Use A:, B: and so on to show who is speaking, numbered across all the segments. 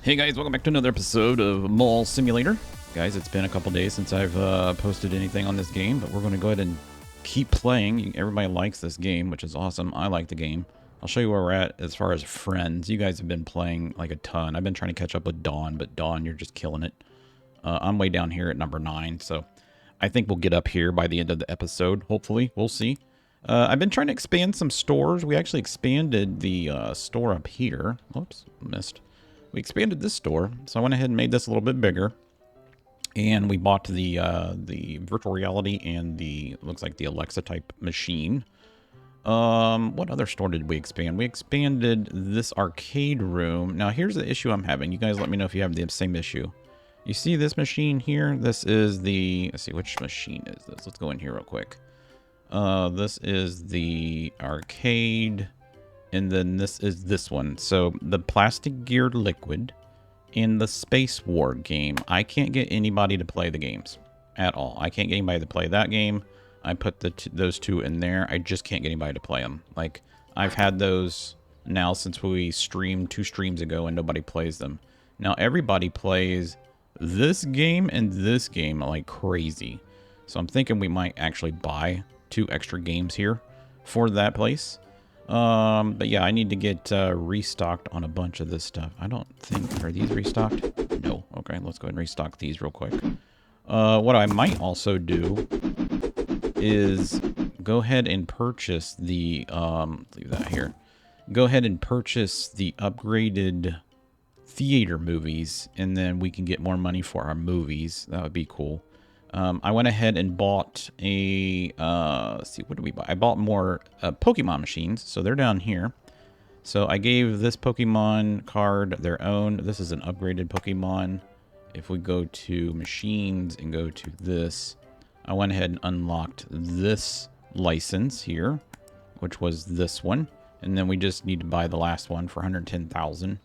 A: Hey guys, welcome back to another episode of Mall Simulator. Guys, it's been a couple days since I've posted anything on this game, but we're going to go ahead and keep playing. Everybody likes this game, which is awesome. I like the game. I'll show you where we're at as far as friends. You guys have been playing like a ton. I've been trying to catch up with Dawn, but Dawn, you're just killing it. I'm way down here at number 9, so I think we'll get up here by the end of the episode. Hopefully, we'll see. I've been trying to expand some stores. We actually expanded the store up here. Oops, missed. We expanded this store, so I went ahead and made this a little bit bigger. And we bought the virtual reality and looks like the Alexa type machine. What other store did we expand? We expanded this arcade room. Now here's the issue I'm having. You guys let me know if you have the same issue. You see this machine here? This is let's see, which machine is this? Let's go in here real quick. This is the arcade. And then this is this one. So the plastic geared liquid in the Space War game. I can't get anybody to play the games at all. I can't get anybody to play that game. I put those two in there. I just can't get anybody to play them. Like, I've had those now since we streamed 2 streams ago and nobody plays them. Now everybody plays this game and this game like crazy. So I'm thinking we might actually buy 2 extra games here for that place. But yeah, I need to get restocked on a bunch of this stuff. I don't think, are these restocked? No. Okay, let's go ahead and restock these real quick. What I might also do is go ahead and purchase the, leave that here. Go ahead and purchase the upgraded theater movies, and then we can get more money for our movies. That would be cool. I went ahead and bought a, let's see, what did we buy? I bought more Pokemon machines, so they're down here. So I gave this Pokemon card their own. This is an upgraded Pokemon. If we go to machines and go to this, I went ahead and unlocked this license here, which was this one. And then we just need to buy the last one for 110,000.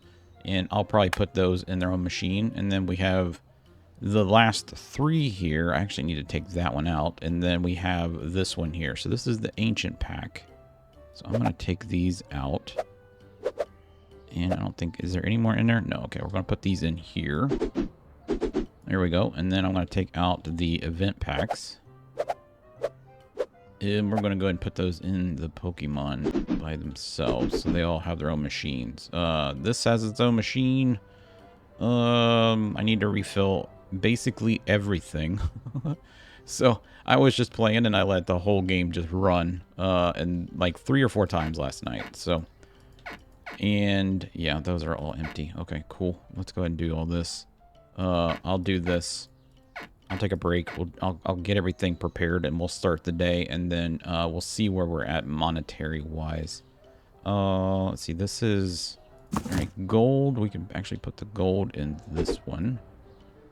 A: And I'll probably put those in their own machine. And then we have the last 3 here. I actually need to take that one out. And then we have this one here. So this is the ancient pack. So I'm going to take these out. And I don't think, is there any more in there? No. Okay, we're going to put these in here. There we go. And then I'm going to take out the event packs. And we're going to go ahead and put those in the Pokemon by themselves. So they all have their own machines. This has its own machine. I need to refill basically everything. So I was just playing and I let the whole game just run and like 3 or 4 times last night. So, and yeah, those are all empty. Okay, cool. Let's go ahead and do all this. I'll do this. I'll take a break. I'll get everything prepared and we'll start the day, and then we'll see where we're at monetary wise. Let's see, this is all right, gold. We can actually put the gold in this one.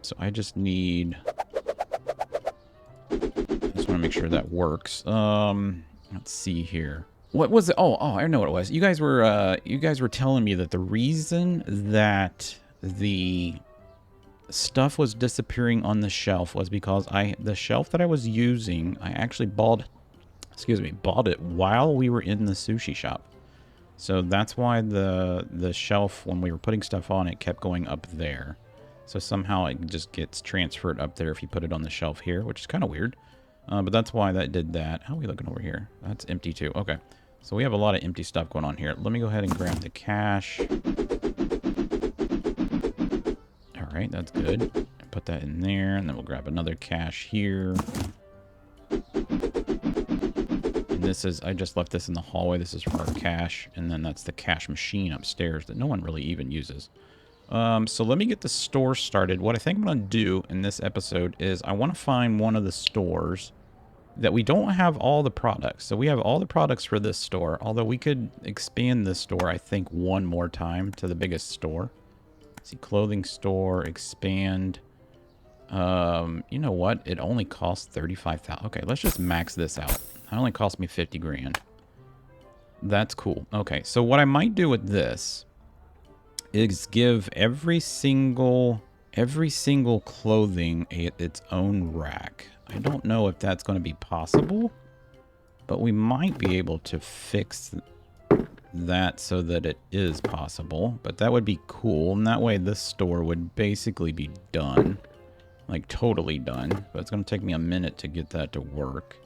A: So I just need, I just want to make sure that works. Let's see here. What was it? Oh, I know what it was. You guys were telling me that the reason that the stuff was disappearing on the shelf was because the shelf that I was using, I actually bought it while we were in the sushi shop. So that's why the shelf, when we were putting stuff on, it kept going up there. So somehow it just gets transferred up there if you put it on the shelf here, which is kind of weird. But that's why that did that. How are we looking over here? That's empty too. Okay. So we have a lot of empty stuff going on here. Let me go ahead and grab the cash. All right, that's good. Put that in there, and then we'll grab another cash here. And this is, I just left this in the hallway. This is for our cash, and then that's the cash machine upstairs that no one really even uses. So let me get the store started. What I think I'm going to do in this episode is I want to find one of the stores that we don't have all the products. So we have all the products for this store, although we could expand this store, I think, one more time to the biggest store. Let's see, clothing store, expand. You know what? It only costs 35,000. Okay, let's just max this out. It only cost me 50 grand. That's cool. Okay, so what I might do with this is give every single clothing its own rack. I don't know if that's going to be possible, but we might be able to fix that so that it is possible. But that would be cool. And that way this store would basically be done. Like totally done. But it's going to take me a minute to get that to work.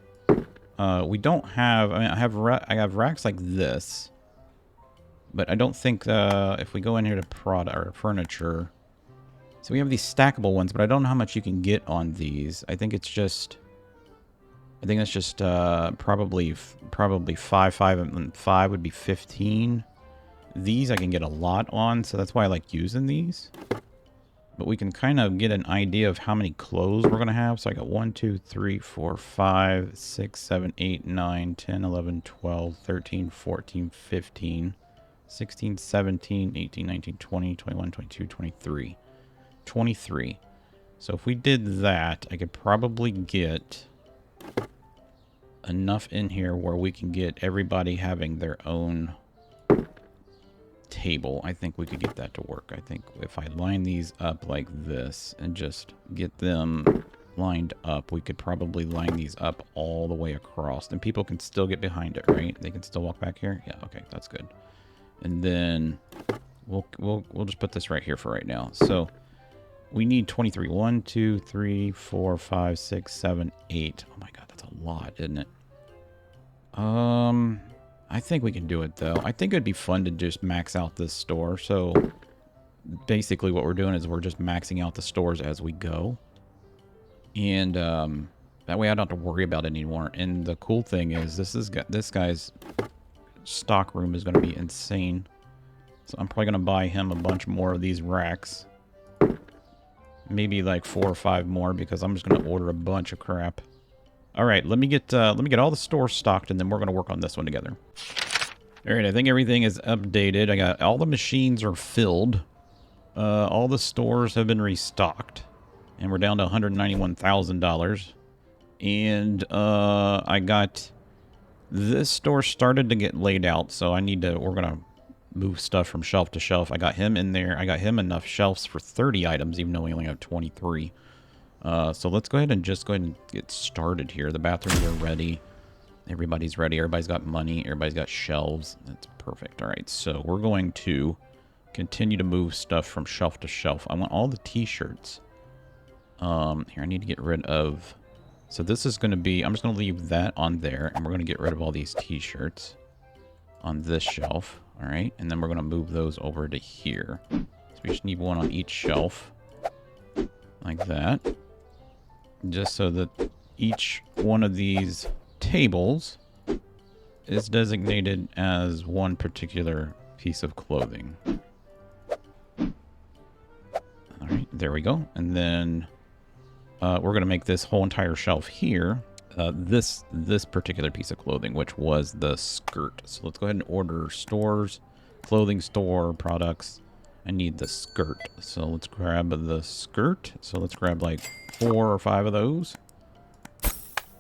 A: We don't have... I mean, I have racks like this. But I don't think if we go in here to product or furniture... So we have these stackable ones, but I don't know how much you can get on these. I think it's just... I think that's just probably 5 and 5 would be 15. These I can get a lot on, so that's why I like using these. But we can kind of get an idea of how many clothes we're going to have. So I got 1, 2, 3, 4, 5, 6, 7, 8, 9, 10, 11, 12, 13, 14, 15, 16, 17, 18, 19, 20, 21, 22, 23. 23. So if we did that, I could probably get enough in here where we can get everybody having their own table. I think we could get that to work. I think if I line these up like this and just get them lined up, we could probably line these up all the way across. And people can still get behind it, right? They can still walk back here? Yeah, okay, that's good. And then we'll just put this right here for right now. So we need 23. 1, 2, 3, 4, 5, 6, 7, 8. Oh my god, that's a lot, isn't it? I think we can do it, though. I think it'd be fun to just max out this store. So basically what we're doing is we're just maxing out the stores as we go. And that way I don't have to worry about it anymore. And the cool thing is this guy's stock room is going to be insane. So I'm probably going to buy him a bunch more of these racks. Maybe like 4 or 5 more because I'm just going to order a bunch of crap. All right, let me get all the stores stocked, and then we're going to work on this one together. All right, I think everything is updated. I got all the machines are filled. All the stores have been restocked, and we're down to $191,000. And I got this store started to get laid out, so we're going to move stuff from shelf to shelf. I got him in there. I got him enough shelves for 30 items, even though we only have 23. So let's go ahead and get started here. The bathrooms are ready. Everybody's ready. Everybody's got money. Everybody's got shelves. That's perfect. All right, so we're going to continue to move stuff from shelf to shelf. I want all the t-shirts. Here, I need to get rid of... So this is going to be... I'm just going to leave that on there, and we're going to get rid of all these t-shirts on this shelf. All right, and then we're going to move those over to here. So we just need one on each shelf. Like that. Just so that each one of these tables is designated as one particular piece of clothing. All right, there we go. And then we're going to make this whole entire shelf here this particular piece of clothing, which was the skirt. So let's go ahead and order stores, clothing store, products. I need the skirt. So let's grab the skirt. So let's grab like 4 or 5 of those.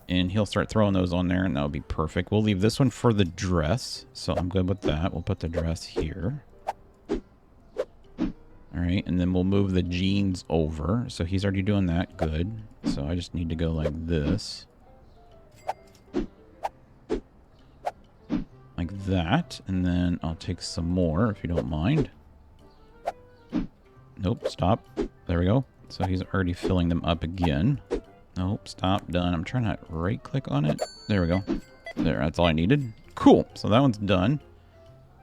A: And he'll start throwing those on there, and that'll be perfect. We'll leave this one for the dress. So I'm good with that. We'll put the dress here. All right, and then we'll move the jeans over. So he's already doing that. Good. So I just need to go like this. Like that. And then I'll take some more, if you don't mind. Nope, stop. There we go. So he's already filling them up again. Nope, stop, done. I'm trying to right-click on it. There we go. There, that's all I needed. Cool, so that one's done.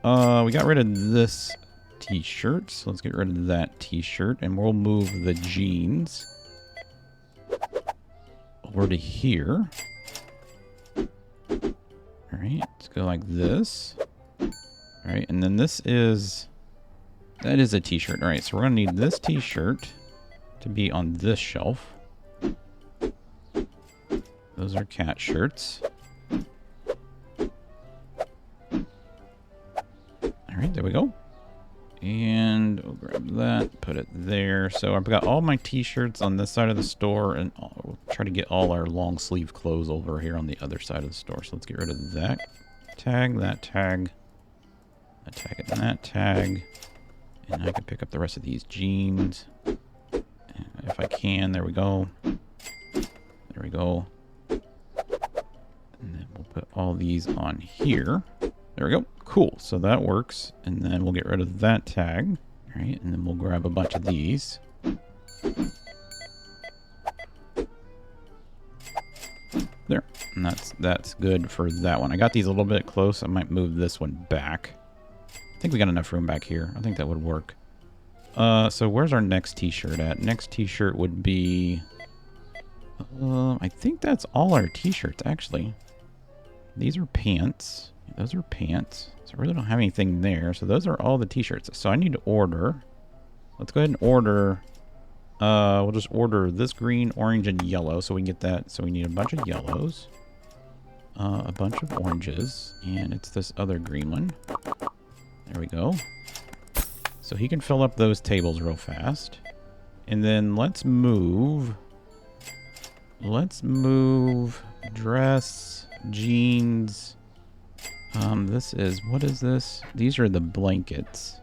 A: We got rid of this t-shirt, so let's get rid of that t-shirt, and we'll move the jeans over to here. All right, let's go like this. All right, and then this is... That is a t-shirt. All right, so we're going to need this t-shirt to be on this shelf. Those are cat shirts. All right, there we go. And we'll grab that, put it there. So I've got all my t-shirts on this side of the store, and we'll try to get all our long sleeve clothes over here on the other side of the store. So let's get rid of that tag, that tag, that tag, and that tag. And I can pick up the rest of these jeans. And if I can, there we go. There we go. And then we'll put all these on here. There we go. Cool. So that works. And then we'll get rid of that tag. All right. And then we'll grab a bunch of these. There. And that's good for that one. I got these a little bit close. I might move this one back. I think we got enough room back here. I think that would work. So where's our next t-shirt at? Next t-shirt would be... I think that's all our t-shirts, actually. These are pants. Those are pants. So I really don't have anything there. So those are all the t-shirts. So I need to order. Let's go ahead and order... we'll just order this green, orange, and yellow so we can get that. So we need a bunch of yellows, a bunch of oranges, and it's this other green one. There we go. So he can fill up those tables real fast. And then let's move dress, jeans. What is this? These are the blankets.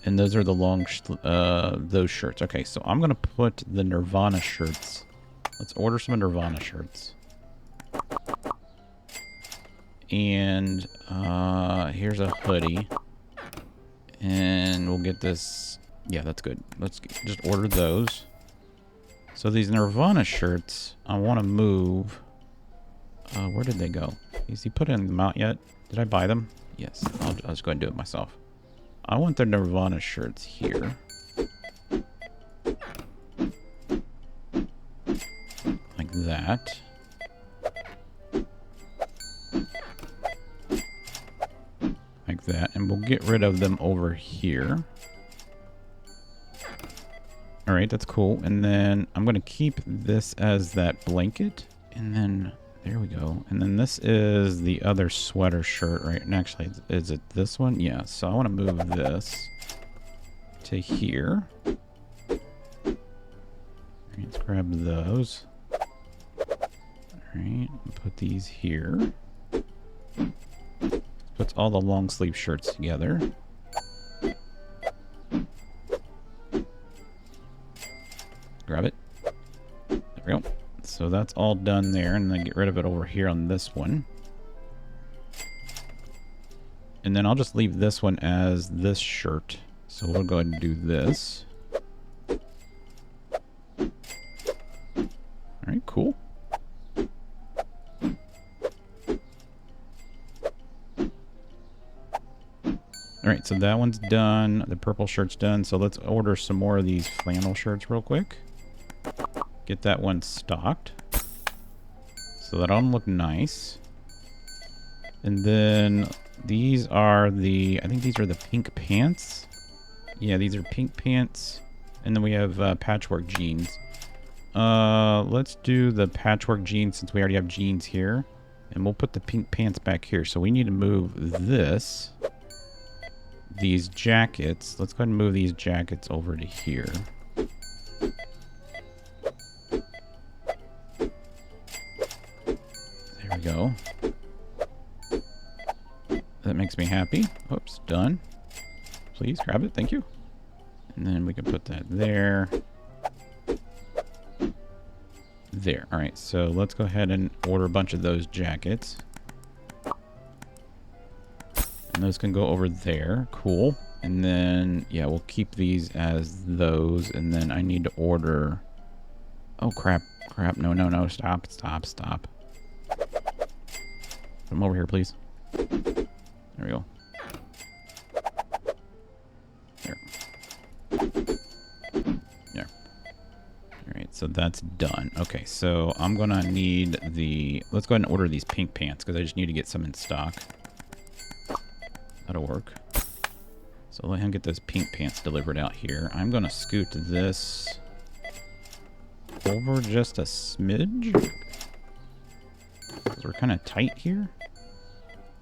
A: And those are the long, those shirts. Okay, so I'm going to put the Nirvana shirts. Let's order some Nirvana shirts. And here's a hoodie. And we'll get this. Yeah, that's good. Let's just order those. So these Nirvana shirts, I want to move. Where did they go? Is he putting them out yet? Did I buy them? Yes, I'll just go ahead and do it myself. I want the Nirvana shirts here. Like that. Like that. And we'll get rid of them over here. Alright, that's cool. And then I'm going to keep this as that blanket. And then... there we go. And then this is the other sweater shirt, right? And actually, is it this one? Yeah. So I want to move this to here. Let's grab those. All right. Put these here. Puts all the long sleeve shirts together. Grab it. There we go. So that's all done there, and then get rid of it over here on this one. And then I'll just leave this one as this shirt. So we'll go ahead and do this. Alright, cool. Alright, so that one's done. The purple shirt's done. So let's order some more of these flannel shirts real quick. Get that one stocked. So that'll look nice. And then these are the... I think these are the pink pants. Yeah, these are pink pants. And then we have patchwork jeans. Let's do the patchwork jeans since we already have jeans here. And we'll put the pink pants back here. So we need to move this. These jackets. Let's go ahead and move these jackets over to here. There we go. That makes me happy. Oops, done. Please grab it. Thank you. And then we can put that there. There. All right, so let's go ahead and order a bunch of those jackets. And those can go over there. Cool. And then, yeah, we'll keep these as those. And then I need to order... Oh, crap. Crap. No, no, no. Stop, stop, stop. Come over here, please. There we go. There. There. Alright, so that's done. Okay, so I'm gonna need the... Let's go ahead and order these pink pants, because I just need to get some in stock. That'll work. So let him get those pink pants delivered out here. I'm gonna scoot this over just a smidge. Because we're kind of tight here.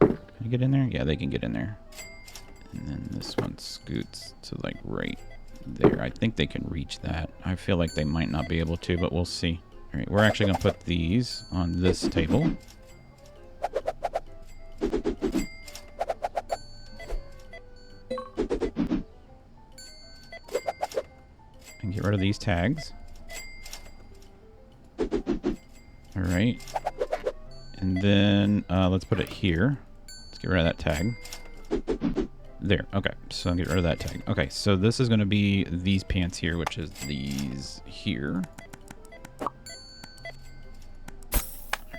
A: Can I get in there? Yeah, they can get in there. And then this one scoots to like right there. I think they can reach that. I feel like they might not be able to, but we'll see. All right, we're actually going to put these on this table. And get rid of these tags. All right. And then let's put it here. Let's get rid of that tag. There. Okay, so get rid of that tag. Okay, so this is going to be these pants here, which is these here.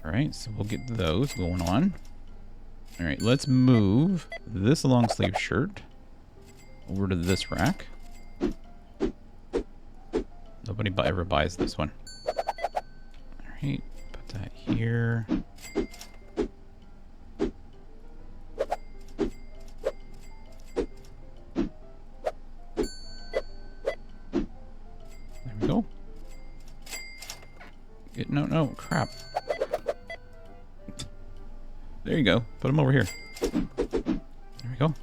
A: All right, so we'll get those going on. All right, let's move this long sleeve shirt over to this rack. Nobody ever buys this one. All right, put that here. There we go. No, crap. There you go. Put them over here. There we go.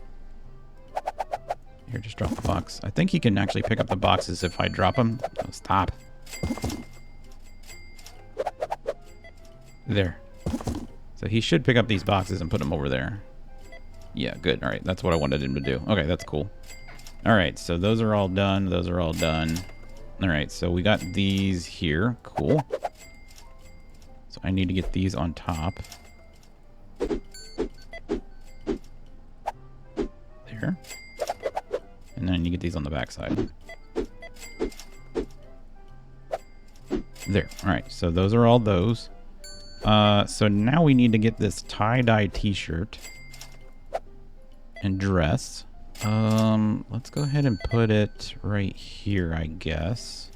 A: Here, just drop the box. I think he can actually pick up the boxes if I drop them. Oh, stop. There. So he should pick up these boxes and put them over there. Yeah, good. All right, that's what I wanted him to do. Okay, that's cool. All right, so those are all done. Those are all done. All right, so we got these here. Cool. So I need to get these on top. There. And then you get these on the back side. There. All right, so those are all those. So now we need to get this tie-dye t-shirt and dress. Let's go ahead and put it right here, I guess.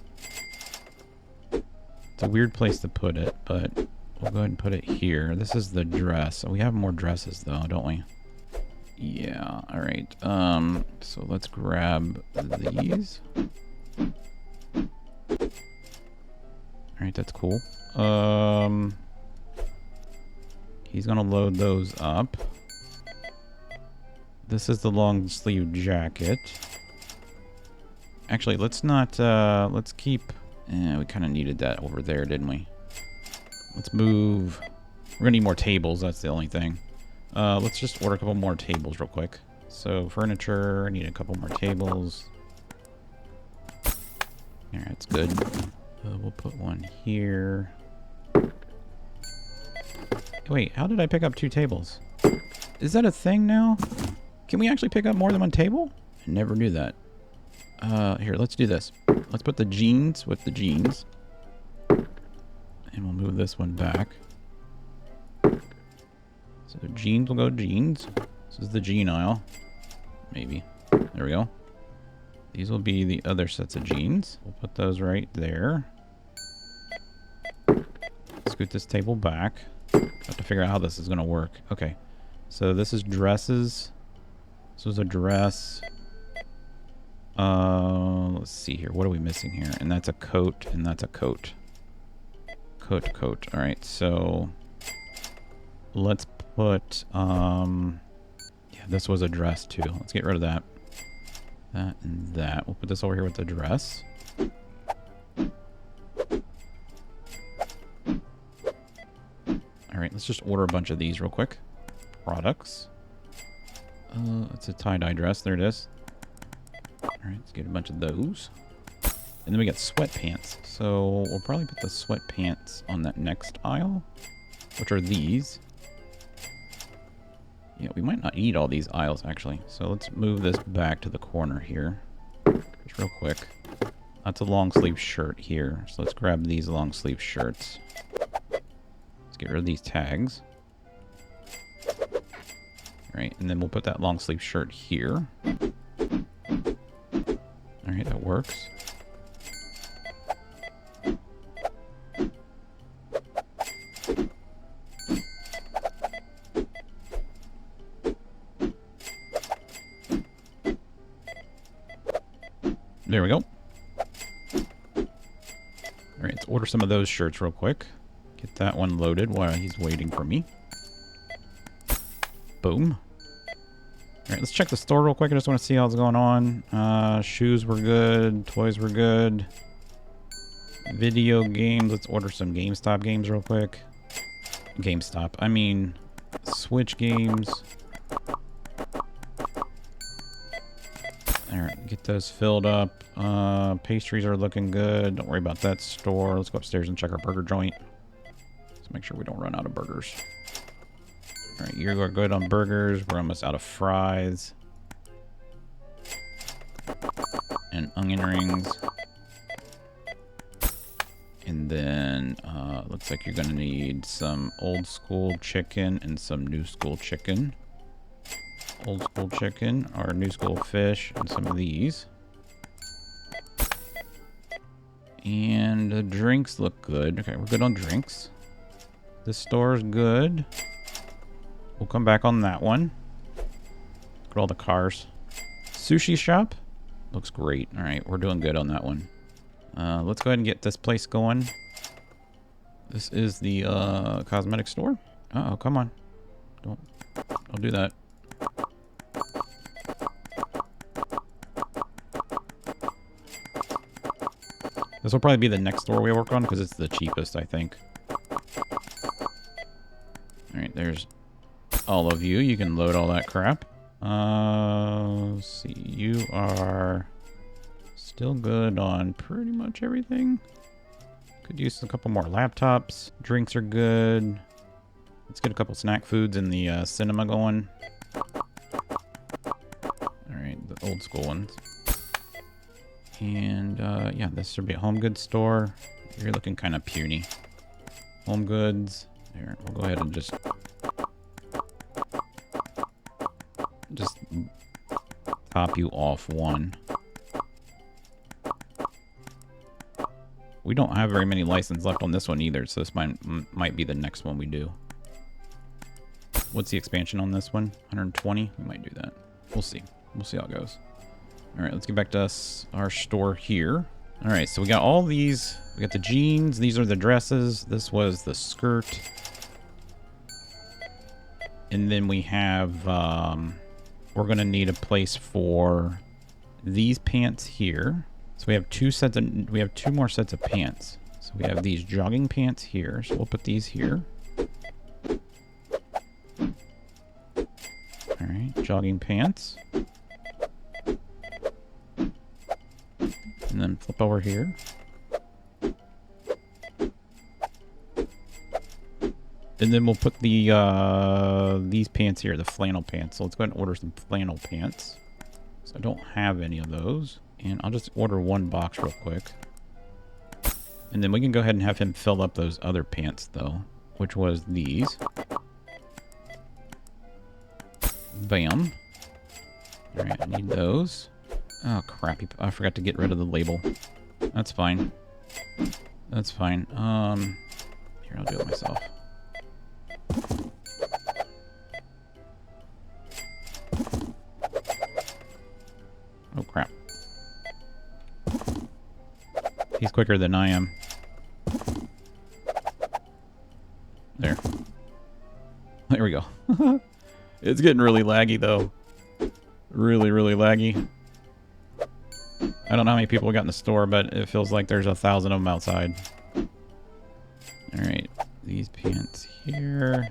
A: It's a weird place to put it, but we'll go ahead and put it here. This is the dress. We have more dresses though, don't we? Yeah, all right. So let's grab these. All right, that's cool. He's gonna load those up. This is the long sleeve jacket. Actually, let's not, let's keep, we kind of needed that over there, didn't we? Let's move, we're gonna need more tables, that's the only thing. Let's just order a couple more tables real quick. So furniture, I need a couple more tables. Alright, that's good. We'll put one here. Wait, how did I pick up 2 tables? Is that a thing now? Can we actually pick up more than one table? I never knew that. Here, let's do this. Let's put the jeans with the jeans. And we'll move this one back. So the jeans will go jeans. This is the jean aisle. Maybe. There we go. These will be the other sets of jeans. We'll put those right there. Scoot this table back. Have to figure out how this is going to work. Okay. So this is dresses. This was a dress. Let's see here. What are we missing here? And that's a coat, and that's a coat. Coat. All right. So let's put, yeah, this was a dress too. Let's get rid of that. That and that. We'll put this over here with the dress. All right, let's just order a bunch of these real quick. Products. It's a tie-dye dress. There it is. All right, let's get a bunch of those. And then we got sweatpants. So we'll probably put the sweatpants on that next aisle, which are these. Yeah, we might not need all these aisles, actually. So let's move this back to the corner here. Just real quick. That's a long sleeve shirt here. So let's grab these long sleeve shirts. Let's get rid of these tags. All right, and then we'll put that long sleeve shirt here. All right, that works. There we go. All right, let's order some of those shirts real quick. Get that one loaded while he's waiting for me. Boom. All right, let's check the store real quick. I just want to see how's going on. Shoes were good. Toys were good. Video games. Let's order some GameStop games real quick. GameStop. I mean, Switch games. Alright, get those filled up. Pastries are looking good. Don't worry about that store. Let's go upstairs and check our burger joint. Let's make sure we don't run out of burgers. Alright, you're good on burgers. We're almost out of fries. And onion rings. And then, looks like you're gonna need some old school chicken and some new school chicken. Old school chicken, or new school fish, and some of these. And the drinks look good. Okay, we're good on drinks. This store is good. We'll come back on that one. Look at all the cars. Sushi shop. Looks great. Alright, we're doing good on that one. Let's go ahead and get this place going. This is the cosmetic store. Uh-oh, come on. Don't do that. This will probably be the next store we work on because it's the cheapest, I think. Alright, there's all of you. You can load all that crap. Let's see. You are still good on pretty much everything. Could use a couple more laptops. Drinks are good. Let's get a couple snack foods in the cinema going. Alright, the old school ones. And, yeah, this should be a home goods store. You're looking kind of puny. Home goods. There, we'll go ahead and just top you off one. We don't have very many licenses left on this one either, so this might be the next one we do. What's the expansion on this one? 120? We might do that. We'll see. We'll see how it goes. Alright, let's get back to our store here. Alright, so we got all these. We got the jeans. These are the dresses. This was the skirt. And then we have, we're going to need a place for these pants here. So we have two more sets of pants. So we have these jogging pants here. So we'll put these here. Alright, jogging pants. And then flip over here. And then we'll put the these pants here, the flannel pants. So let's go ahead and order some flannel pants. So I don't have any of those. And I'll just order one box real quick. And then we can go ahead and have him fill up those other pants though, which was these. Bam. Alright, I need those. Oh, crappy. I forgot to get rid of the label. That's fine. That's fine. Here, I'll do it myself. Oh, crap. He's quicker than I am. There. There we go. It's getting really laggy, though. Really, really laggy. I don't know how many people we got in the store, but it feels like there's 1,000 of them outside. Alright, these pants here.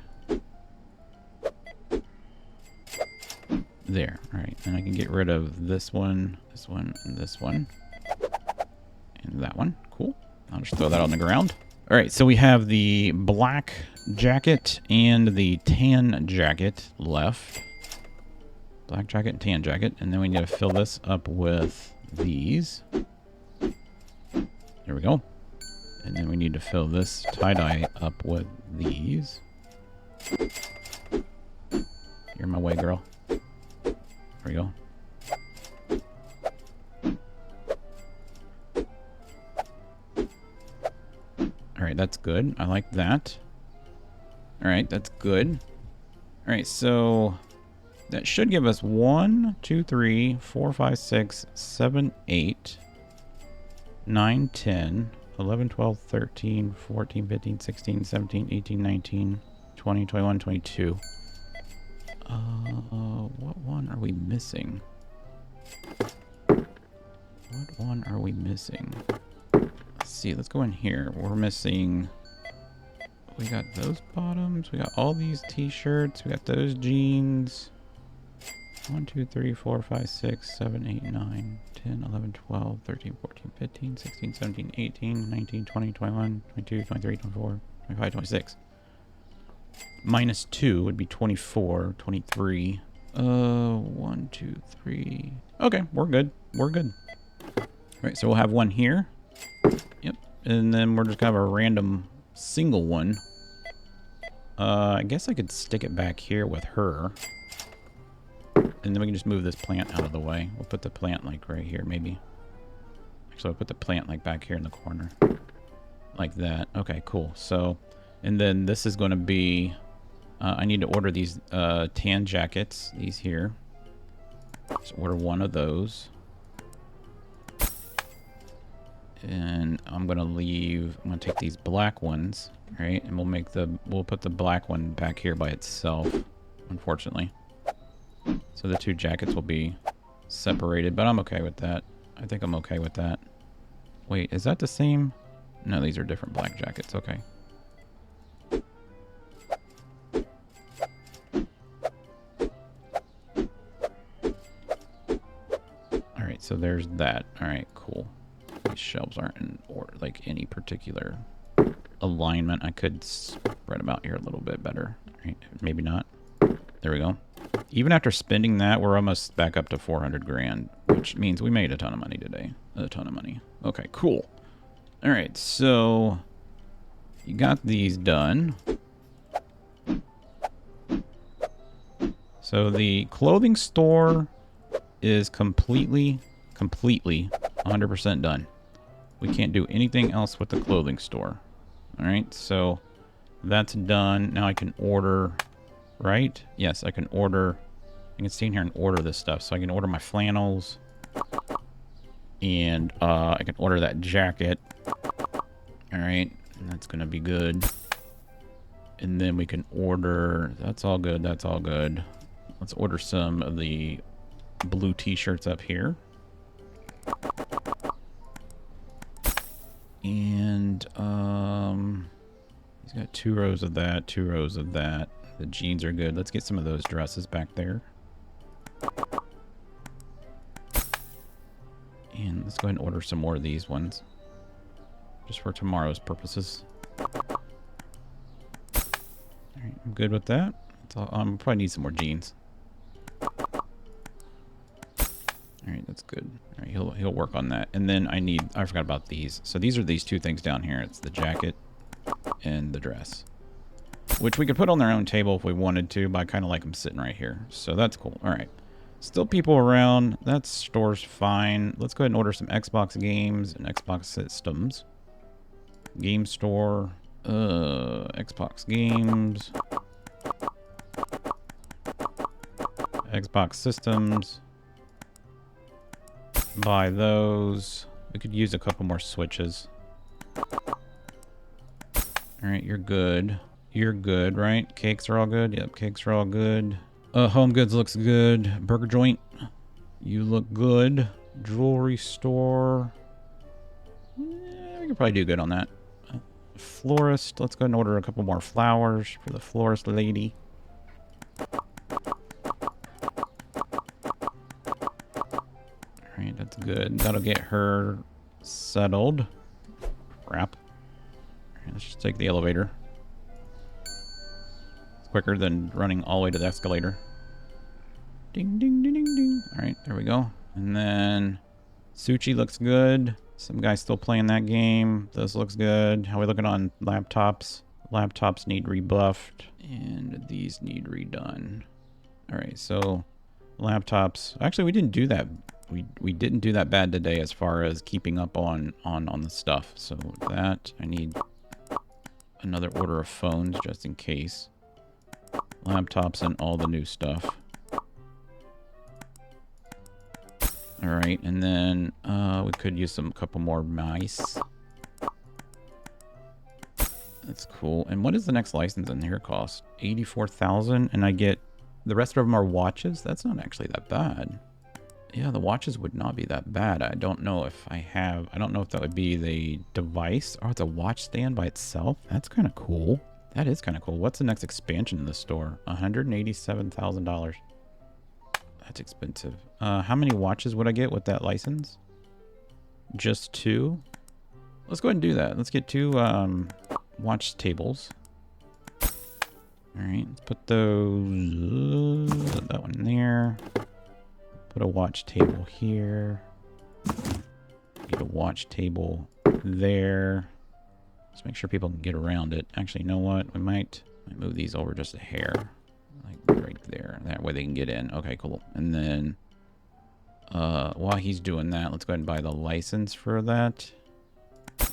A: There, alright. And I can get rid of this one, and this one. And that one. Cool. I'll just throw that on the ground. Alright, so we have the black jacket and the tan jacket left. Black jacket and tan jacket. And then we need to fill this up with these. There we go. And then we need to fill this tie-dye up with these. You're in my way, girl. There we go. Alright, that's good. I like that. Alright, that's good. Alright, so that should give us 1, 2, 3, 4, 5, 6, 7, 8, 9, 10, 11, 12, 13, 14, 15, 16, 17, 18, 19, 20, 21, 22. What one are we missing? What one are we missing? Let's see, let's go in here. We're missing... We got those bottoms. We got all these t-shirts. We got those jeans. 1, 2, 3, 4, 5, 6, 7, 8, 9, 10, 11, 12, 13, 14, 15, 16, 17, 18, 19, 20, 21, 22, 23, 24, 25, 26. Minus 2 would be 24, 23. 1, 2, 3. Okay, we're good. We're good. All right, so we'll have one here. Yep. And then we're just gonna have a random single one. I guess I could stick it back here with her. And then we can just move this plant out of the way. We'll put the plant like right here, maybe. Actually, I'll put the plant like back here in the corner. Like that. Okay, cool. So, and then this is going to be... I need to order these tan jackets. These here. Just order one of those. And I'm going to leave... I'm going to take these black ones. Right? And we'll put the black one back here by itself. Unfortunately. So the two jackets will be separated, but I'm okay with that. I think I'm okay with that. Wait, is that the same? No, these are different black jackets. Okay. Alright, so there's that. Alright, cool. These shelves aren't in order, like any particular alignment. I could spread them out here a little bit better. Right, maybe not. There we go. Even after spending that, we're almost back up to 400 grand, which means we made a ton of money today. A ton of money. Okay, cool. All right, so you got these done. So the clothing store is completely 100% done. We can't do anything else with the clothing store. All right, so that's done. Now I can order... Right? Yes, I can order... I can stay in here and order this stuff. So I can order my flannels. And I can order that jacket. Alright. And that's going to be good. And then we can order... That's all good. That's all good. Let's order some of the blue t-shirts up here. And he's got 2 rows of that, 2 rows of that. The jeans are good. Let's get some of those dresses back there. And let's go ahead and order some more of these ones. Just for tomorrow's purposes. Alright, I'm good with that. Probably need some more jeans. Alright, that's good. Alright, he'll work on that. And then I forgot about these. So these are these 2 things down here. It's the jacket and the dress. Which we could put on their own table if we wanted to, but I kind of like them sitting right here. So that's cool. All right. Still people around. That store's fine. Let's go ahead and order some Xbox games and Xbox systems. Game store. Xbox games. Xbox systems. Buy those. We could use a couple more switches. All right, you're good. You're good, right? Cakes are all good? Yep, cakes are all good. Home goods looks good. Burger joint, you look good. Jewelry store. We could probably do good on that. Florist, let's go ahead and order a couple more flowers for the florist lady. Alright, that's good. That'll get her settled. Crap. Alright, let's just take the elevator. Quicker than running all the way to the escalator. Ding, ding, ding, ding, ding. All right, there we go. And then Sushi looks good. Some guy's still playing that game. This looks good. How are we looking on laptops? Laptops need rebuffed. And these need redone. All right, so laptops. Actually, we didn't do that. We didn't do that bad today as far as keeping up on the stuff. So that, I need another order of phones just in case. Laptops and all the new stuff. Alright, and then we could use a couple more mice. That's cool. And what does the next license in here cost? 84,000, and I get... The rest of them are watches? That's not actually that bad. Yeah, the watches would not be that bad. I don't know if I have... I don't know if that would be the device. Oh, it's a watch stand by itself? That's kind of cool. That is kind of cool. What's the next expansion in the store? $187,000. That's expensive. How many watches would I get with that license? Just 2? Let's go ahead and do that. Let's get 2 watch tables. All right, let's put those, that one there. Put a watch table here. Get a watch table there. Let's make sure people can get around it. Actually, you know what? We might move these over just a hair. Like right there. That way they can get in. Okay, cool. And then while he's doing that, let's go ahead and buy the license for that.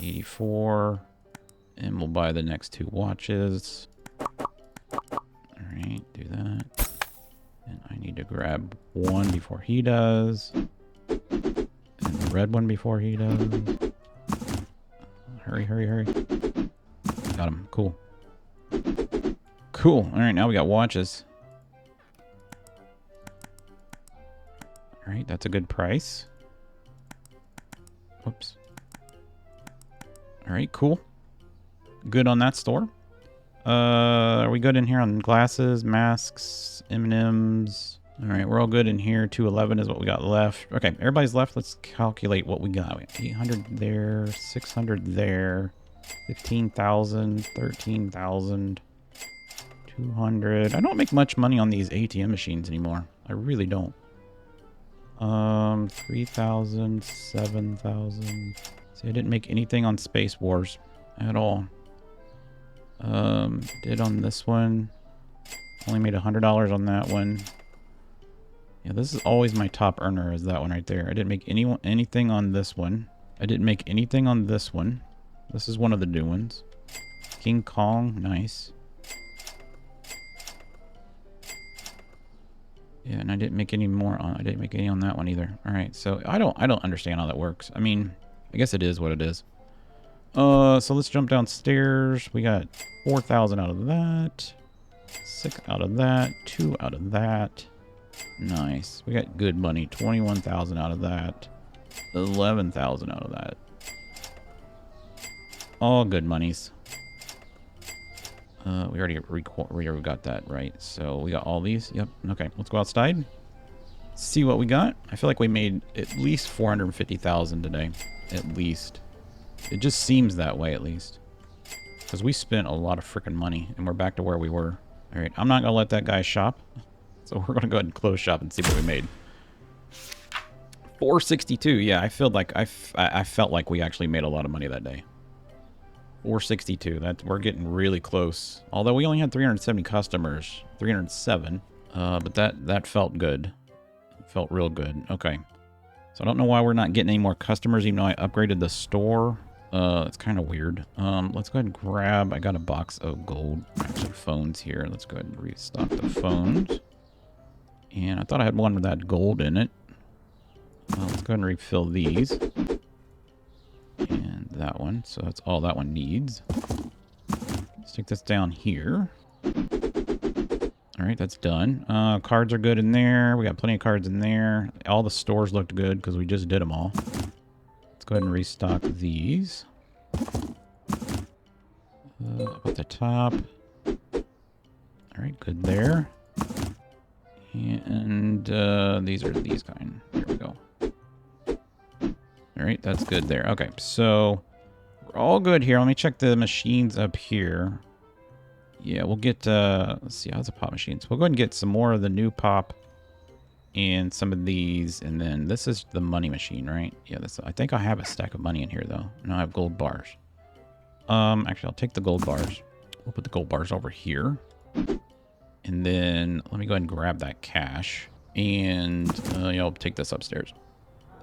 A: 84. And we'll buy the next 2 watches. Alright, do that. And I need to grab one before he does. And the red one before he does. Hurry, hurry, hurry. Got him. Cool. Cool. Alright, now we got watches. Alright, that's a good price. Whoops. Alright, cool. Good on that store. Are we good in here on glasses, masks, M&Ms? All right, we're all good in here. 211 is what we got left. Okay, everybody's left. Let's calculate what we got. We got 800 there, 600 there, 15,000, 13,000, 200. I don't make much money on these ATM machines anymore. I really don't. 3,000, 7,000. See, I didn't make anything on Space Wars at all. Did on this one. Only made $100 on that one. Yeah, this is always my top earner, is that one right there. I didn't make anything on this one. I didn't make anything on this one. This is one of the new ones. King Kong, nice. Yeah, and I didn't make any more on. I didn't make any on that one either. All right, so I don't understand how that works. I mean, I guess it is what it is. So let's jump downstairs. We got 4,000 out of that. 6 out of that. 2 out of that. Nice. We got good money. 21,000 out of that. 11,000 out of that. All good monies. We already got that, right? So we got all these. Yep. Okay, let's go outside. See what we got. I feel like we made at least 450,000 today. At least. It just seems that way, at least. Because we spent a lot of freaking money, and we're back to where we were. All right, I'm not going to let that guy shop. So we're going to go ahead and close shop and see what we made. 462. Yeah, I felt like we actually made a lot of money that day. 462. We're getting really close. Although we only had 370 customers. 307. But that felt good. It felt real good. Okay. So I don't know why we're not getting any more customers, even though I upgraded the store. It's kind of weird. Let's go ahead and grab... I got a box of gold. Actually, phones here. Let's go ahead and restock the phones. And I thought I had one with that gold in it. Let's go ahead and refill these. And that one. So that's all that one needs. Stick this down here. All right, that's done. Cards are good in there. We got plenty of cards in there. All the stores looked good because we just did them all. Let's go ahead and restock these. Up at the top. All right, good there. And these are these kind. Here we go. All right, that's good there. Okay, so we're all good here. Let me check the machines up here. Yeah, we'll get, let's see, how's the pop machines? We'll go ahead and get some more of the new pop and some of these. And then this is the money machine, right? Yeah, I think I have a stack of money in here, though. No, I have gold bars. Actually, I'll take the gold bars. We'll put the gold bars over here. And then let me go ahead and grab that cash. And, yeah, I'll take this upstairs.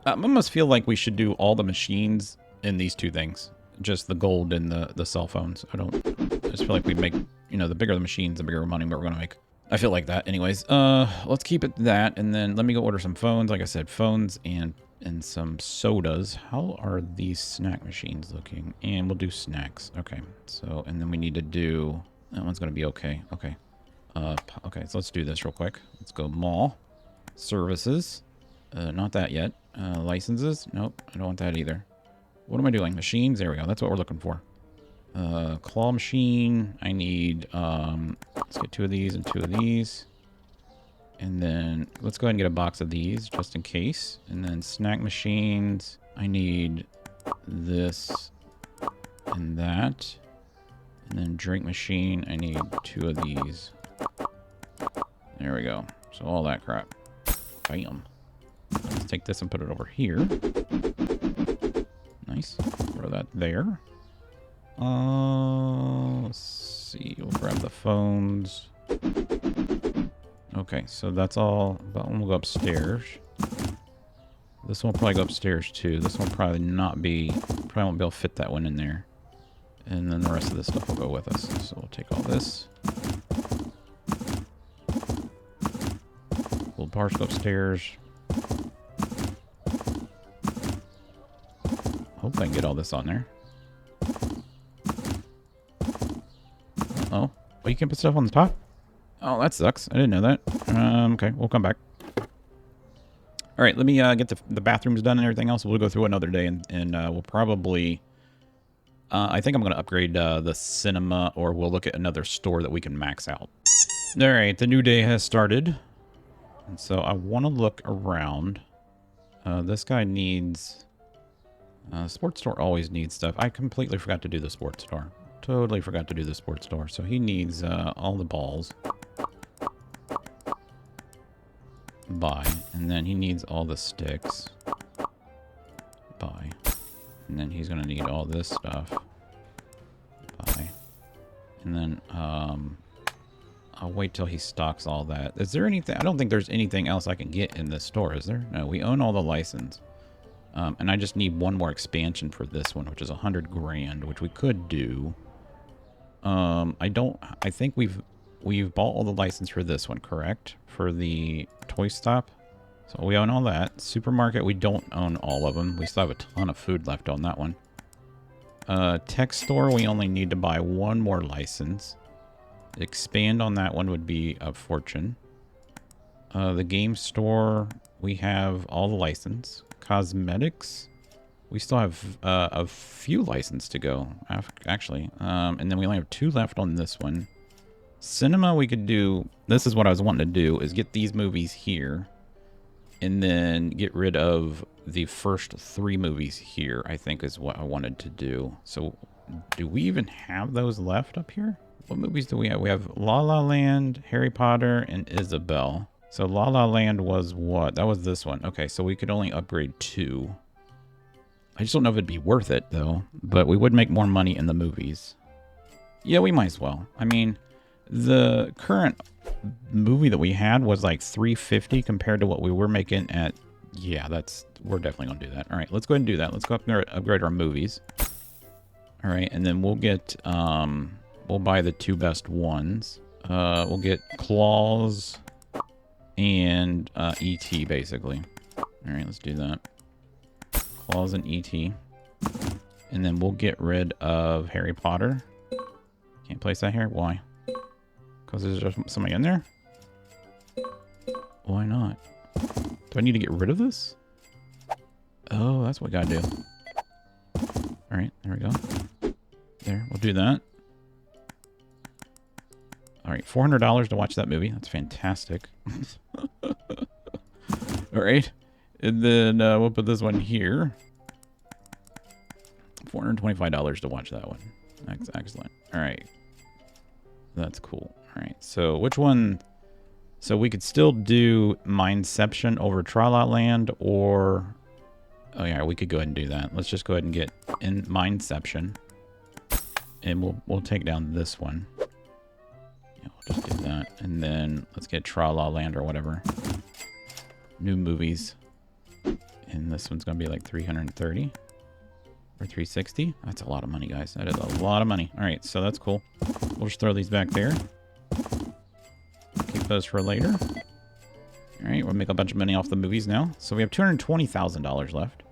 A: I almost feel like we should do all the machines in these two things. Just the gold and the cell phones. I just feel like we'd make, you know, the bigger the machines, the bigger money we're going to make. I feel like that. Anyways, let's keep it that. And then let me go order some phones. Like I said, phones and some sodas. How are these snack machines looking? And we'll do snacks. Okay. So, and then we need to do, that one's going to be okay. Okay. Okay, so let's do this real quick. Let's go mall. Services. Not that yet. Licenses. Nope, I don't want that either. What am I doing? Machines? There we go. That's what we're looking for. Claw machine. I need, let's get 2 of these and 2 of these. And then let's go ahead and get a box of these just in case. And then snack machines. I need this and that. And then drink machine, I need 2 of these. There we go. So all that crap. Bam. Let's take this and put it over here. Nice. Throw that there. Let's see. We'll grab the phones. Okay, so that's all. That one will go upstairs. This one will probably go upstairs too. This one will probably not be. Probably won't be able to fit that one in there. And then the rest of this stuff will go with us. So we'll take all this. We'll parts go upstairs. Hope I can get all this on there. Uh-oh. Oh, you can't put stuff on the top? Oh, that sucks. I didn't know that. Okay, we'll come back. All right, let me get the bathrooms done and everything else. We'll go through another day, and we'll probably... I think I'm going to upgrade the cinema, or we'll look at another store that we can max out. All right, the new day has started. And so I want to look around. This guy needs... sports store always needs stuff. I completely forgot to do the sports store. Totally forgot to do the sports store. So he needs all the balls. Buy. And then he needs all the sticks. Buy. And then he's going to need all this stuff. Buy. And then I'll wait till he stocks all that. Is there anything? I don't think there's anything else I can get in this store, is there? No, we own all the license. And I just need one more expansion for this one, which is 100 grand, which we could do. I think we've bought all the license for this one, correct? For the toy stop. So we own all that. Supermarket, we don't own all of them. We still have a ton of food left on that one. Tech store, we only need to buy one more license. Expand on that one would be a fortune. The game store, we have all the license. Cosmetics, we still have a few licenses to go, actually. And then we only have 2 left on this one. Cinema, we could do... This is what I was wanting to do, is get these movies here. And then get rid of the first 3 movies here, I think is what I wanted to do. So, do we even have those left up here? What movies do we have? We have La La Land, Harry Potter, and Isabelle. So La La Land was what? That was this one. Okay, so we could only upgrade 2. I just don't know if it'd be worth it, though. But we would make more money in the movies. Yeah, we might as well. I mean, the current movie that we had was like $350 compared to what we were making at... Yeah, we're definitely going to do that. All right, let's go ahead and do that. Let's go upgrade our movies. All right, and then we'll get... we'll buy the 2 best ones. We'll get Claws... and E.T. basically. Alright, let's do that. Claws and E.T. And then we'll get rid of Harry Potter. Can't place that here? Why? Because there's just somebody in there? Why not? Do I need to get rid of this? Oh, that's what we gotta do. Alright, there we go. There, we'll do that. Alright, $400 to watch that movie. That's fantastic. Alright. And then we'll put this one here. $425 to watch that one. That's excellent. Alright. That's cool. Alright, so which one... So we could still do Mindception over Tra-La Land, or... Oh yeah, we could go ahead and do that. Let's just go ahead and get in Mindception. And we'll take down this one. We'll just do that. And then let's get Tra-La Land or whatever. New movies. And this one's going to be like 330 or 360. That's a lot of money, guys. That is a lot of money. All right, so that's cool. We'll just throw these back there. Keep those for later. All right, we'll make a bunch of money off the movies now. So we have $220,000 left.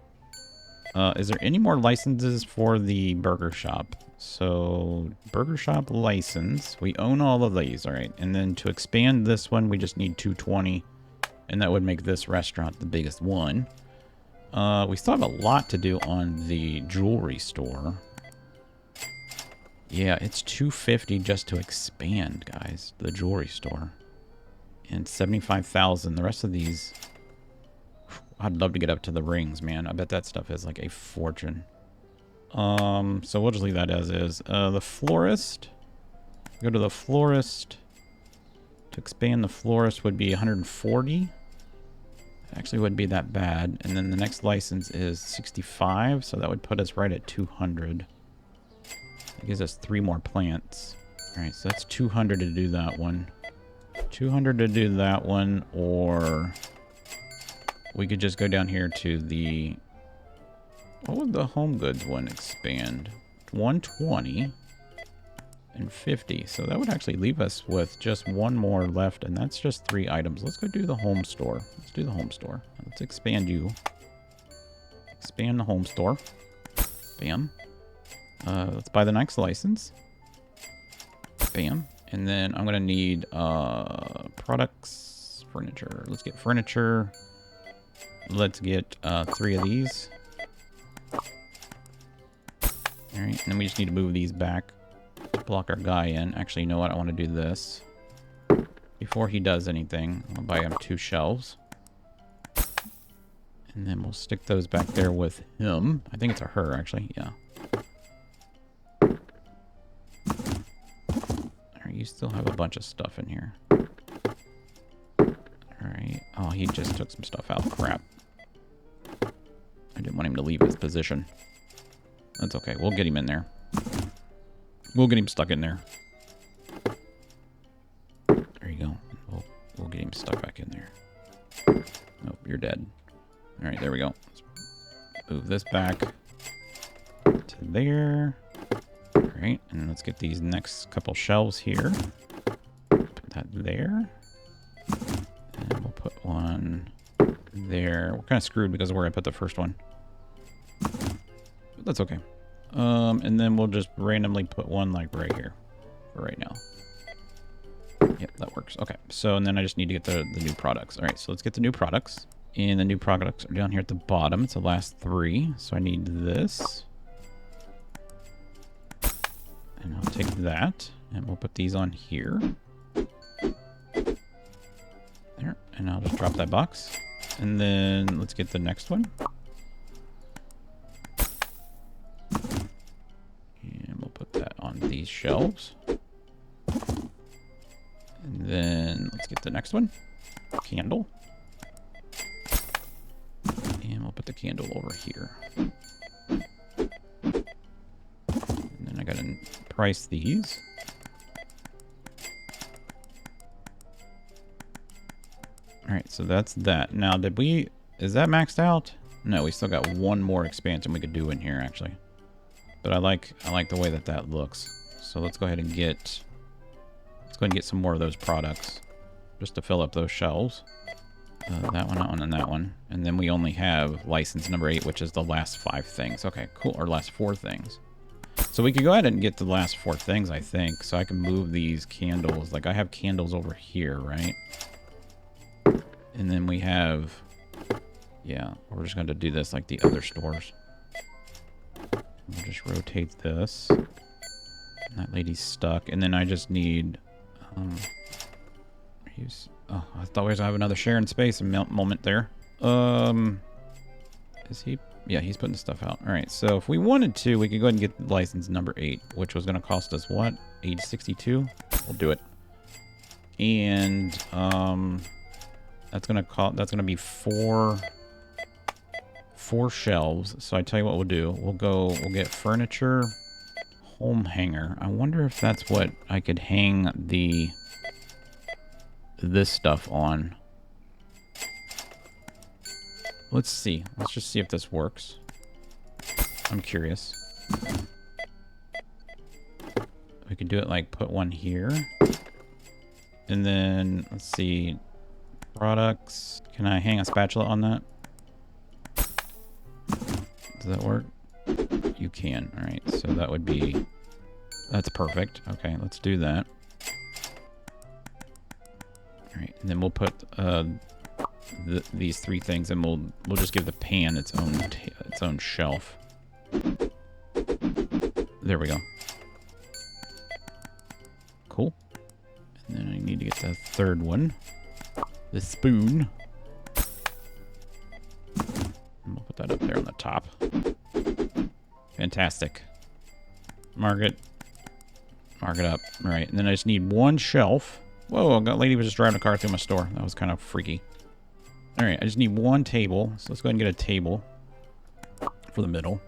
A: Is there any more licenses for the burger shop? So, burger shop license. We own all of these, all right. And then to expand this one, we just need 220. And that would make this restaurant the biggest one. We still have a lot to do on the jewelry store. Yeah, it's $250 just to expand, guys. The jewelry store. And $75,000. The rest of these... I'd love to get up to the rings, man. I bet that stuff is like a fortune. So we'll just leave that as is. The florist. Go to the florist. To expand the florist would be 140. Actually wouldn't be that bad. And then the next license is 65, so that would put us right at 200. That gives us 3 more plants. Alright, so that's 200 to do that one. 200 to do that one, or we could just go down here to the... What would the home goods one expand? 120 and 50. So that would actually leave us with just 1 more left, and that's just 3 items. Let's go do the home store. Let's do the home store. Let's expand you. Expand the home store. Bam. Let's buy the next license. Bam. And then I'm going to need products, furniture. Let's get furniture. Let's get 3 of these. Alright, and then we just need to move these back to block our guy in. Actually, you know what? I want to do this. Before he does anything, I'll buy him 2 shelves. And then we'll stick those back there with him. I think it's a her, actually. Yeah. Alright, you still have a bunch of stuff in here. Alright. Oh, he just took some stuff out. Crap. I didn't want him to leave his position. That's okay. We'll get him in there. We'll get him stuck in there. There you go. We'll get him stuck back in there. Nope, you're dead. Alright, there we go. Let's move this back to there. Alright, and let's get these next couple shelves here. Put that there. And we'll put one there. We're kind of screwed because of where I put the first one. But that's okay. And then we'll just randomly put one like right here for right now. Yep, that works. Okay, so and then I just need to get the new products. All right, so let's get the new products. And the new products are down here at the bottom. It's the last 3. So I need this. And I'll take that. And we'll put these on here. There. And I'll just drop that box. And then let's get the next one. And we'll put that on these shelves. And then let's get the next one. Candle. And we'll put the candle over here. And then I gotta price these. Alright, so that's that. Now, is that maxed out? No, we still got 1 more expansion we could do in here, actually. But I like the way that looks. So let's go ahead and get some more of those products. Just to fill up those shelves. That one, and that one. And then we only have license number 8, which is the last 5 things. Okay, cool. Or last 4 things. So we could go ahead and get the last 4 things, I think. So I can move these candles. Like, I have candles over here, right? And then we have... Yeah, we're just going to do this like the other stores. We'll just rotate this. And that lady's stuck. And then I just need... Oh, I thought we were going to have another sharing space moment there. Is he? Yeah, he's putting stuff out. All right, so if we wanted to, we could go ahead and get license number 8, which was going to cost us what? 862? We'll do it. And that's going to be 4 shelves. So I tell you what we'll do. We'll get furniture, home hanger. I wonder if that's what I could hang this stuff on. Let's see. Let's just see if this works. I'm curious. We could do it like put one here. And then, let's see. Products. Can I hang a spatula on that? Does that work? You can. Alright, so that would be... That's perfect. Okay, let's do that. Alright, and then we'll put these 3 things, and we'll just give the pan its own shelf. There we go. Cool. And then I need to get the 3rd one. The spoon. And we'll put that up there on the top. Okay, Fantastic. Mark it. Mark it up. All right, and then I just need one shelf. Whoa, a lady was just driving a car through my store. That was kind of freaky. All right, I just need one table. So let's go ahead and get a table for the middle.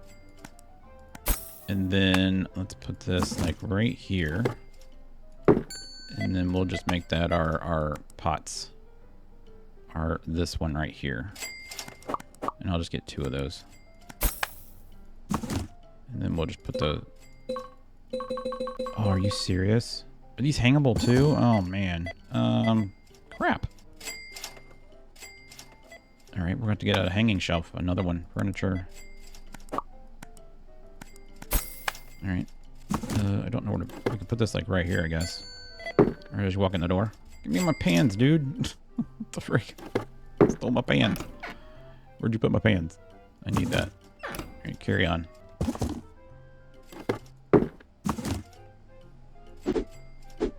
A: And then let's put this like right here. And then we'll just make that our pots. This one right here. And I'll just get 2 of those. And then we'll just put the... Oh, are you serious? Are these hangable too? Oh, man. Crap. Alright, we're going to get a hanging shelf. Another one. Furniture. Alright. I don't know where to... We can put this, like, right here, I guess. Or just walk in the door. Give me my pans, dude. What the freak? Stole my pans. Where'd you put my pans? I need that. Alright, carry on.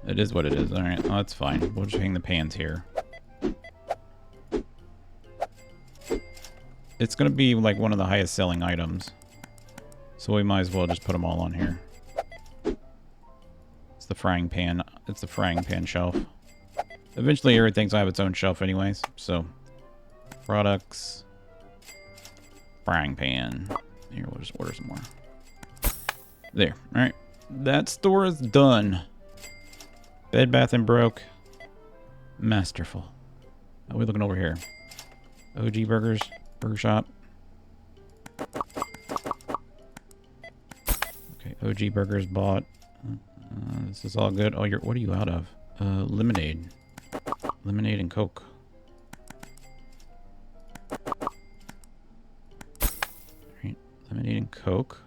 A: It is what it is. Alright, well, that's fine. We'll just hang the pans here. It's going to be like one of the highest selling items. So we might as well just put them all on here. It's the frying pan. It's the frying pan shelf. Eventually everything's going to have its own shelf anyways. So, products. Frying pan. Here, we'll just order some more. There. Alright. That store is done. Bed Bath & Broke. Masterful. How are we looking over here? OG Burgers. Burger Shop. Okay, OG Burgers bought. This is all good. Oh, what are you out of? Lemonade. Lemonade and Coke. Alright, lemonade and Coke.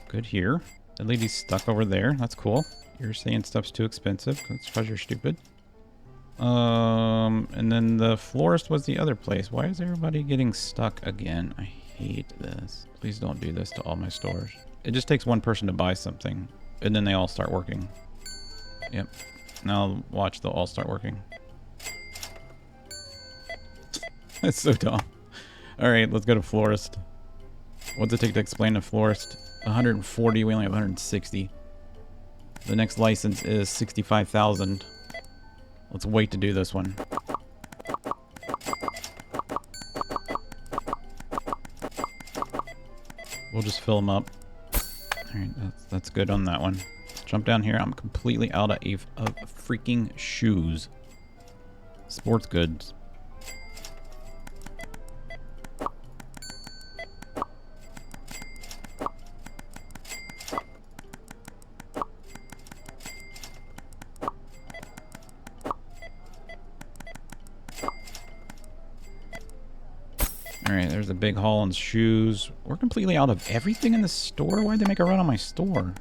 A: Good here. That lady's stuck over there. That's cool. You're saying stuff's too expensive. That's because you're stupid. And then the florist was the other place. Why is everybody getting stuck again? I hate this. Please don't do this to all my stores. It just takes one person to buy something, and then they all start working. Yep. Now watch, they'll all start working. That's so dumb. Alright, let's go to florist. What's it take to explain a florist? 140, we only have 160. The next license is 65,000. Let's wait to do this one. We'll just fill them up. Alright, that's good on that one. Let's jump down here. I'm completely out of freaking shoes. Sports goods. Alright, there's a big haul on shoes. We're completely out of everything in the store? Why'd they make a run on my store?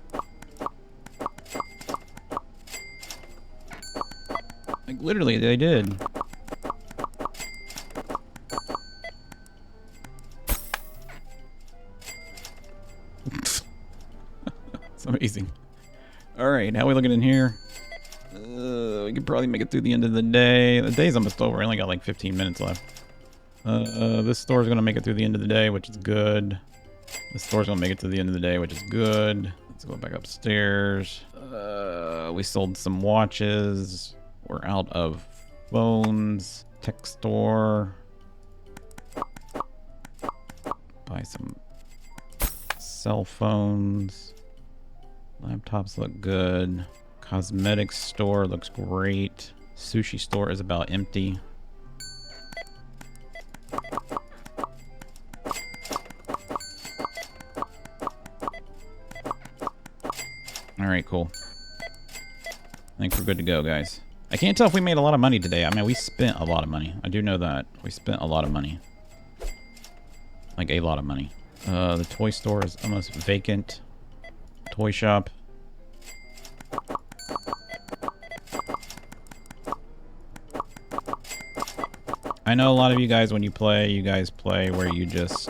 A: Like, literally, they did. It's amazing. Alright, how are we looking in here? We could probably make it through the end of the day. The day's almost over. I only got like 15 minutes left. This store's gonna make it through the end of the day, which is good. This store's gonna make it to the end of the day, which is good. Let's go back upstairs. We sold some watches. We're out of phones. Tech store. Buy some cell phones. Laptops look good. Cosmetics store looks great. Sushi store is about empty. Alright, cool. I think we're good to go, guys. I can't tell if we made a lot of money today. I mean, we spent a lot of money. I do know that. We spent a lot of money. Like, a lot of money. The toy store is almost vacant. Toy shop. I know a lot of you guys, when you guys play where you just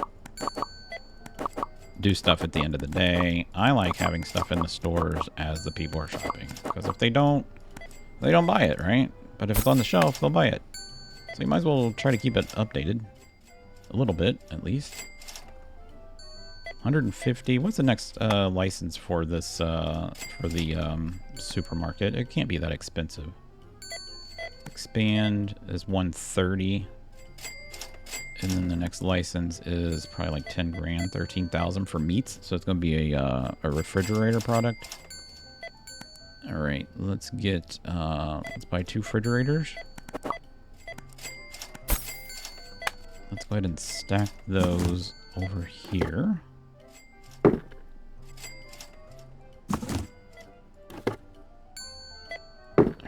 A: do stuff at the end of the day. I like having stuff in the stores as the people are shopping. Because if they don't buy it, right? But if it's on the shelf, they'll buy it. So you might as well try to keep it updated. A little bit, at least. 150. What's the next license for this, for the supermarket? It can't be that expensive. Expand is 130. And then the next license is probably like 10 grand, 13,000 for meats. So it's going to be a refrigerator product. All right, let's get, let's buy 2 refrigerators. Let's go ahead and stack those over here.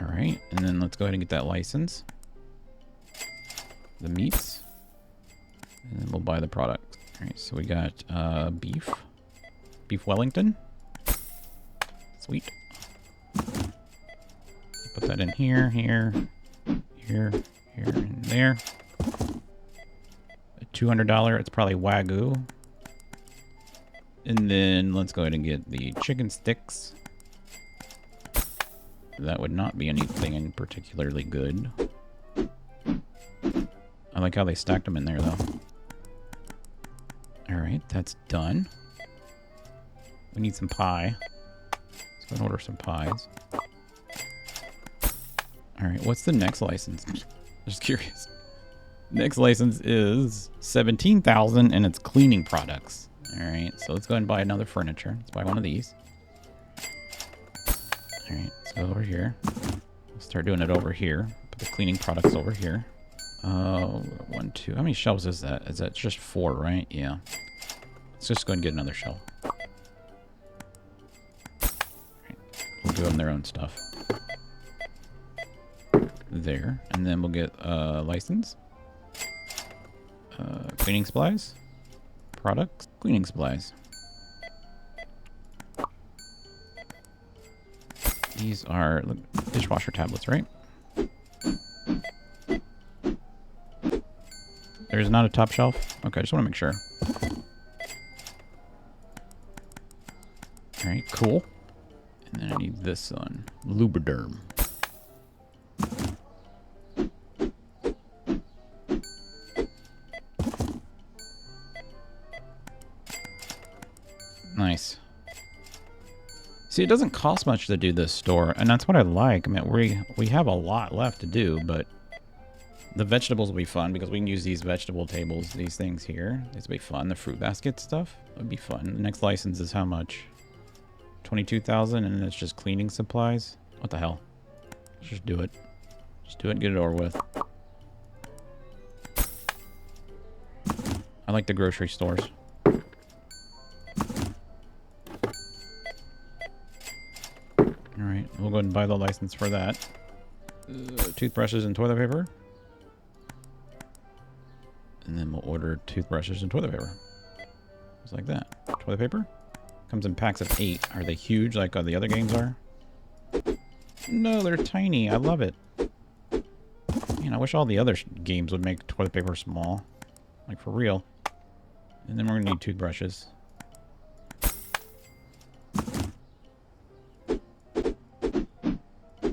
A: All right, and then let's go ahead and get that license. The meats. And then we'll buy the product. All right, so we got beef. Beef Wellington. Sweet. Put that in here, here, and there. A $200, it's probably Wagyu. And then let's go ahead and get the chicken sticks. That would not be anything particularly good. I like how they stacked them in there, though. Alright, that's done. We need some pie. Let's go and order some pies. Alright, what's the next license? Just curious. Next license is 17,000 and it's cleaning products. Alright, so let's go ahead and buy another furniture. Let's buy one of these. Alright, let's go over here. We'll start doing it over here. Put the cleaning products over here. 1, 2. How many shelves is that? Is that just 4, right? Yeah. Let's just go and get another shelf. Right. We'll give them their own stuff. There. And then we'll get license. Cleaning supplies. Products. Cleaning supplies. These are dishwasher tablets, right? There's not a top shelf? Okay, I just want to make sure. Alright, cool. And then I need this one. Lubriderm. Nice. See, it doesn't cost much to do this store, and that's what I like. I mean, we have a lot left to do, but the vegetables will be fun because we can use these vegetable tables, these things here. These will be fun. The fruit basket stuff would be fun. The next license is how much? 22,000, and it's just cleaning supplies. What the hell? Let's just do it. Just do it and get it over with. I like the grocery stores. Alright, we'll go ahead and buy the license for that. Toothbrushes and toilet paper. And then we'll order toothbrushes and toilet paper. Just like that. Toilet paper. Comes in packs of 8. Are they huge like the other games are? No, they're tiny. I love it. Man, I wish all the other games would make toilet paper small. Like, for real. And then we're going to need toothbrushes.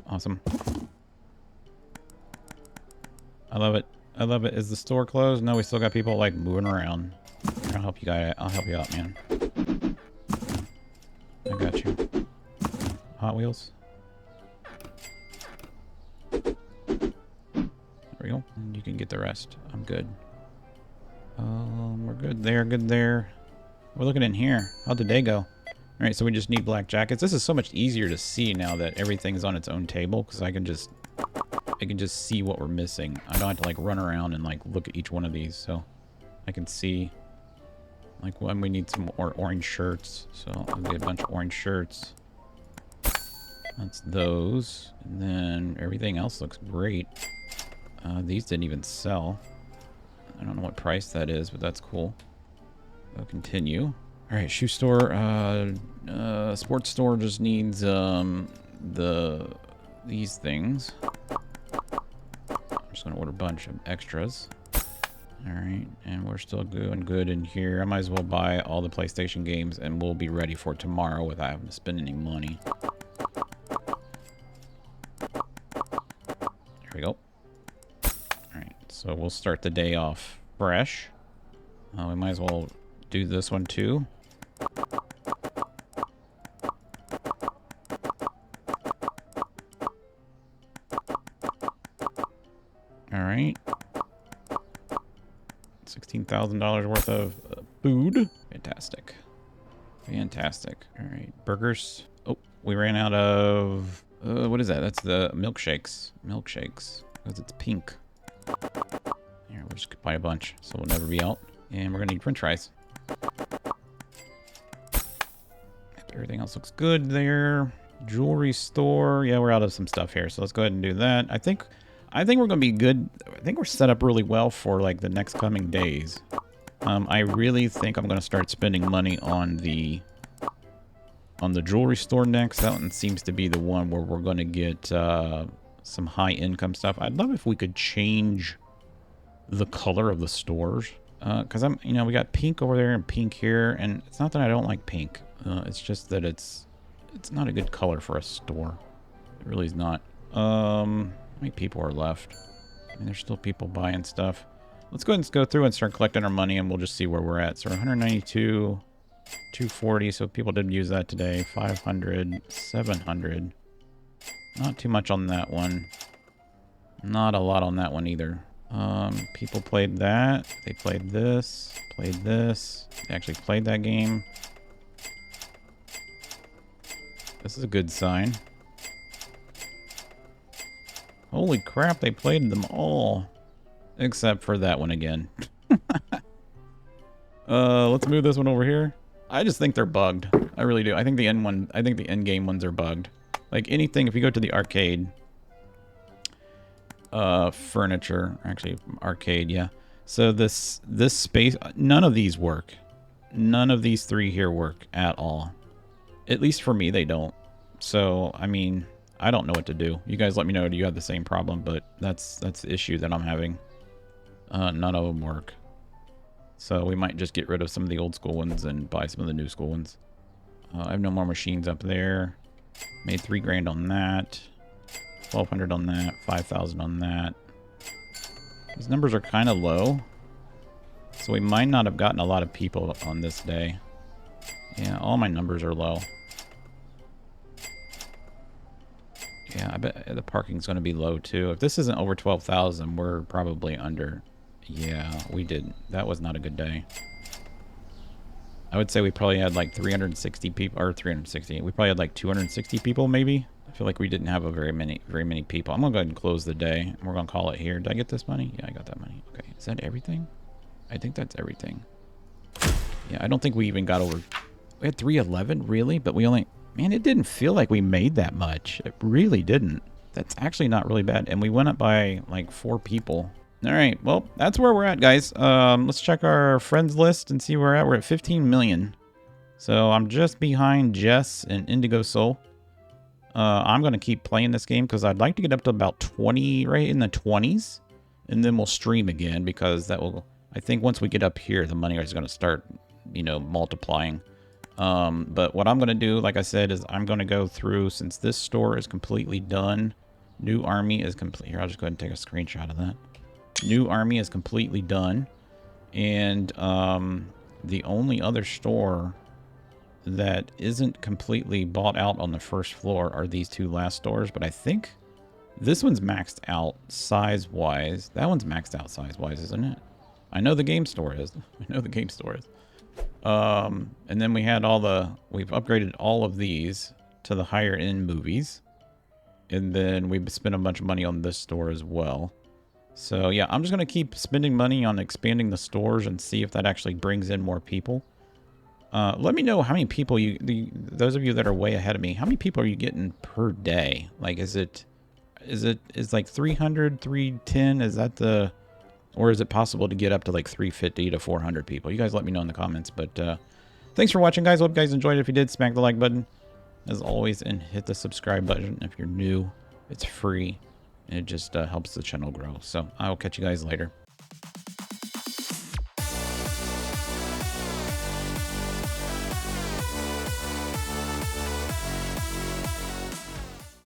A: Awesome. I love it. I love it. Is the store closed? No, we still got people like moving around. I'll help you guys. I'll help you out, man. I got you. Hot Wheels. There we go. And you can get the rest. I'm good. We're good there. Good there. We're looking in here. How'd the day go? All right, so we just need black jackets. This is so much easier to see now that everything's on its own table because I can just see what we're missing. I don't have to like run around and like look at each one of these, so I can see like when we need some more orange shirts. So I'll get a bunch of orange shirts. That's those, and then everything else looks great. These didn't even sell. I don't know what price that is, but that's cool. I'll continue. All right, shoe store. Sports store just needs these things. I'm just gonna order a bunch of extras. All right, and we're still doing good in here. I might as well buy all the PlayStation games, and we'll be ready for tomorrow without having to spend any money. There we go. All right, so we'll start the day off fresh. We might as well do this one too. $16,000 worth of food. Fantastic. Fantastic. All right, burgers. Oh, we ran out of... what is that? That's the milkshakes. Milkshakes. Because it's pink. Here, we'll just buy a bunch, so we'll never be out. And we're going to need french fries. Everything else looks good there. Jewelry store. Yeah, we're out of some stuff here, so let's go ahead and do that. I think we're going to be good. I think we're set up really well for like the next coming days. I really think I'm going to start spending money on the jewelry store next. That one seems to be the one where we're going to get some high income stuff. I'd love if we could change the color of the stores. Because we got pink over there and pink here, and it's not that I don't like pink. It's just that it's not a good color for a store. It really is not. How many people are left? I mean, there's still people buying stuff. Let's go ahead and go through and start collecting our money, and we'll just see where we're at. So 192, 240. So people did use that today. 500, 700. Not too much on that one. Not a lot on that one either. People played that. They played this. Played this. They actually played that game. This is a good sign. Holy crap, they played them all. Except for that one again. Let's move this one over here. I just think they're bugged. I really do. I think the end game ones are bugged. Like anything, if you go to the arcade, furniture, actually arcade, yeah. So this space, none of these work. None of these three here work at all. At least for me, they don't. So, I mean, I don't know what to do. You guys let me know if you have the same problem, but that's the issue that I'm having. None of them work. So we might just get rid of some of the old school ones and buy some of the new school ones. I have no more machines up there. Made $3 grand on that. 1,200 on that. 5,000 on that. These numbers are kind of low. So we might not have gotten a lot of people on this day. Yeah, all my numbers are low. Yeah, I bet the parking's going to be low too. If this isn't over 12,000, we're probably under. Yeah, we did. That was not a good day. I would say we probably had like 360 people, or 360. We probably had like 260 people maybe. I feel like we didn't have very many people. I'm going to go ahead and close the day. And we're going to call it here. Did I get this money? Yeah, I got that money. Okay, is that everything? I think that's everything. Yeah, I don't think we even got over. We had 311, really? But we only... Man, it didn't feel like we made that much. It really didn't. That's actually not really bad. And we went up by like 4 people. All right, well, that's where we're at, guys. Let's check our friends list and see where we're at. We're at 15 million. So I'm just behind Jess and Indigo Soul. I'm going to keep playing this game because I'd like to get up to about 20, right in the 20s. And then we'll stream again because that will... I think once we get up here, the money is going to start, multiplying. But what I'm going to do, like I said, is I'm going to go through, since this store is completely done. New army is complete. Here, I'll just go ahead and take a screenshot of that. New army is completely done. And the only other store that isn't completely bought out on the first floor are these 2 last stores. But I think this one's maxed out size-wise. That one's maxed out size-wise, isn't it? I know the game store is. I know the game store is. And then we had we've upgraded all of these to the higher end movies. And then we spent a bunch of money on this store as well. So yeah, I'm just going to keep spending money on expanding the stores and see if that actually brings in more people. Let me know how many people those of you that are way ahead of me, how many people are you getting per day? Like, is like 300, 310? Is that or is it possible to get up to like 350 to 400 people? You guys let me know in the comments. But thanks for watching, guys. Hope you guys enjoyed it. If you did, smack the like button, as always, and hit the subscribe button if you're new. It's free, and it just helps the channel grow. So I will catch you guys later.